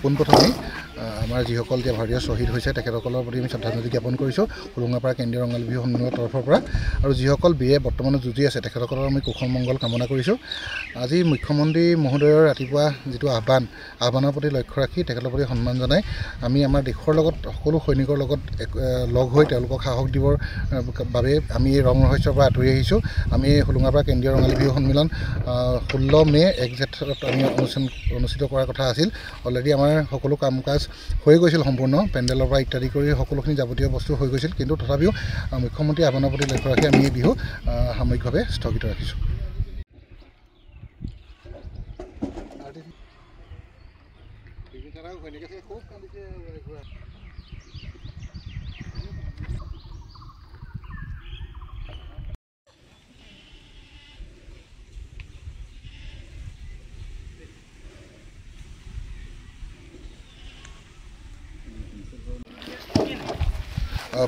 পোনপ্ৰথমে আমাৰ যিসকল যে ভাৰতীয় শ্বহীদ হৈছে তেখেতসকলৰ প্ৰতি আমি শ্ৰদ্ধাঞ্জলি জ্ঞাপন কৰিছোঁ হোলোঙাপাৰা কেন্দ্ৰীয় ৰঙালী বিহু সন্মিলনৰ তৰফৰ পৰা আৰু যিসকল বীৰে বৰ্তমানে যুঁজি আছে তেখেতসকলৰ আমি কুশল মংগল কামনা কৰিছোঁ। আজি মুখ্যমন্ত্ৰী মহোদয়ৰ ৰাতিপুৱা যিটো আহ্বানৰ প্ৰতি লক্ষ্য ৰাখি তেখেতৰ প্ৰতি সন্মান জনাই আমি আমাৰ দেশৰ লগত সকলো সৈনিকৰ লগত লগ হৈ তেওঁলোকক সাহস দিবৰ বাবে আমি এই ৰং ৰহস্যৰ পৰা আঁতৰি আহিছোঁ। আমি হোলোঙাপাৰা কেন্দ্ৰীয় ৰঙালী বিহু সন্মিলন 16 মে 1 জেঠত আমি অনুষ্ঠিত কৰাৰ কথা আছিল। অলৰেডি আমাৰ সকলো কাম কাজ হৈ গৈছিল সম্পূৰ্ণ পেণ্ডেলৰ পৰা ইত্যাদি কৰি সকলোখিনি যাৱতীয় বস্তু হৈ গৈছিল, কিন্তু তথাপিও মুখ্যমন্ত্ৰী আহ্বানৰ প্ৰতি লক্ষ্য ৰাখি আমি এই বিহু সাময়িকভাৱে স্থগিত ৰাখিছোঁ।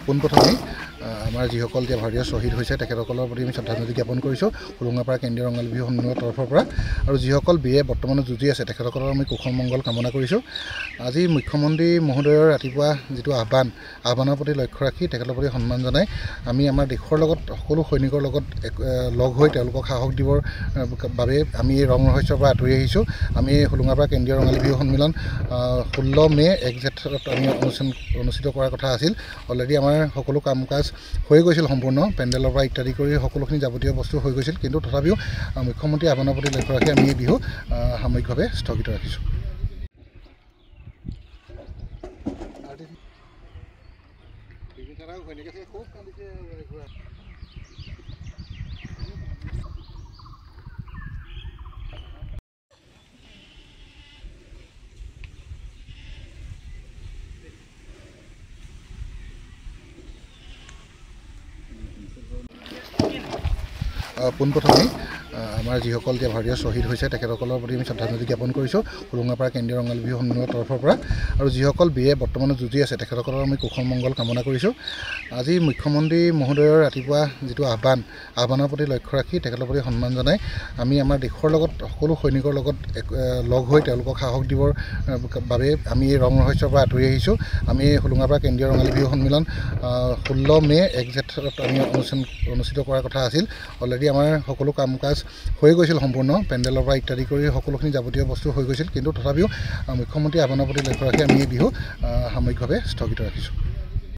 পোনপ্ৰথমে আমাৰ যিসকল যে ভাৰতীয় শ্বহীদ হৈছে তেখেতসকলৰ প্ৰতি আমি শ্ৰদ্ধাঞ্জলি জ্ঞাপন কৰিছোঁ হোলোঙাপাৰা কেন্দ্ৰীয় ৰঙালী বিহু সন্মিলনৰ তৰফৰ পৰা আৰু যিসকল বীৰে বৰ্তমানে যুঁজি আছে তেখেতসকলৰ আমি কুশল মংগল কামনা কৰিছোঁ। আজি মুখ্যমন্ত্ৰী মহোদয়ৰ ৰাতিপুৱা যিটো আহ্বানৰ প্ৰতি লক্ষ্য ৰাখি তেখেতৰ প্ৰতি সন্মান জনাই আমি আমাৰ দেশৰ লগত সকলো সৈনিকৰ লগত লগ হৈ তেওঁলোকক সাহস দিবৰ বাবে আমি এই ৰং ৰহস্যৰ পৰা আঁতৰি আহিছোঁ। আমি হোলোঙাপাৰা কেন্দ্ৰীয় ৰঙালী বিহু সন্মিলন 16 মে 1 জেঠত আমি অনুষ্ঠিত কৰাৰ কথা আছিল। অলৰেডি আমাৰ সকলো কাম কাজ হৈ গৈছিল সম্পূৰ্ণ পেণ্ডেলৰ পৰা ইত্যাদি কৰি সকলোখিনি যাৱতীয় বস্তু হৈ গৈছিল, কিন্তু তথাপিও মুখ্যমন্ত্ৰী আহ্বানৰ প্ৰতি লক্ষ্য ৰাখি আমি এই বিহু সাময়িকভাৱে স্থগিত ৰাখিছোঁ। পোনপ্ৰথমে আমাৰ যিসকল যে ভাৰতীয় শ্বহীদ হৈছে তেখেতসকলৰ প্ৰতি আমি শ্ৰদ্ধাঞ্জলি জ্ঞাপন কৰিছোঁ হোলোঙাপাৰা কেন্দ্ৰীয় ৰঙালী বিহু সন্মিলনৰ তৰফৰ পৰা আৰু যিসকল বীৰে বৰ্তমানে যুঁজি আছে তেখেতসকলৰ আমি কুশল মংগল কামনা কৰিছোঁ। আজি মুখ্যমন্ত্ৰী মহোদয়ৰ ৰাতিপুৱা যিটো আহ্বানৰ প্ৰতি লক্ষ্য ৰাখি তেখেতৰ প্ৰতি সন্মান জনাই আমি আমাৰ দেশৰ লগত সকলো সৈনিকৰ লগত লগ হৈ তেওঁলোকক সাহস দিবৰ বাবে আমি এই ৰং ৰহস্যৰ পৰা আঁতৰি আহিছোঁ। আমি হোলোঙাপাৰা কেন্দ্ৰীয় ৰঙালী বিহু সন্মিলন 16 মে 1 জেঠত আমি অনুষ্ঠিত কৰাৰ কথা আছিল। অলৰেডি আমাৰ সকলো কাম কাজ হৈ গৈছিল সম্পূৰ্ণ পেণ্ডেলৰ পৰা ইত্যাদি কৰি সকলোখিনি যাৱতীয় বস্তু হৈ গৈছিল, কিন্তু তথাপিও মুখ্যমন্ত্ৰী আহ্বানৰ প্ৰতি লক্ষ্য ৰাখি আমি এই বিহু সাময়িকভাৱে স্থগিত ৰাখিছোঁ।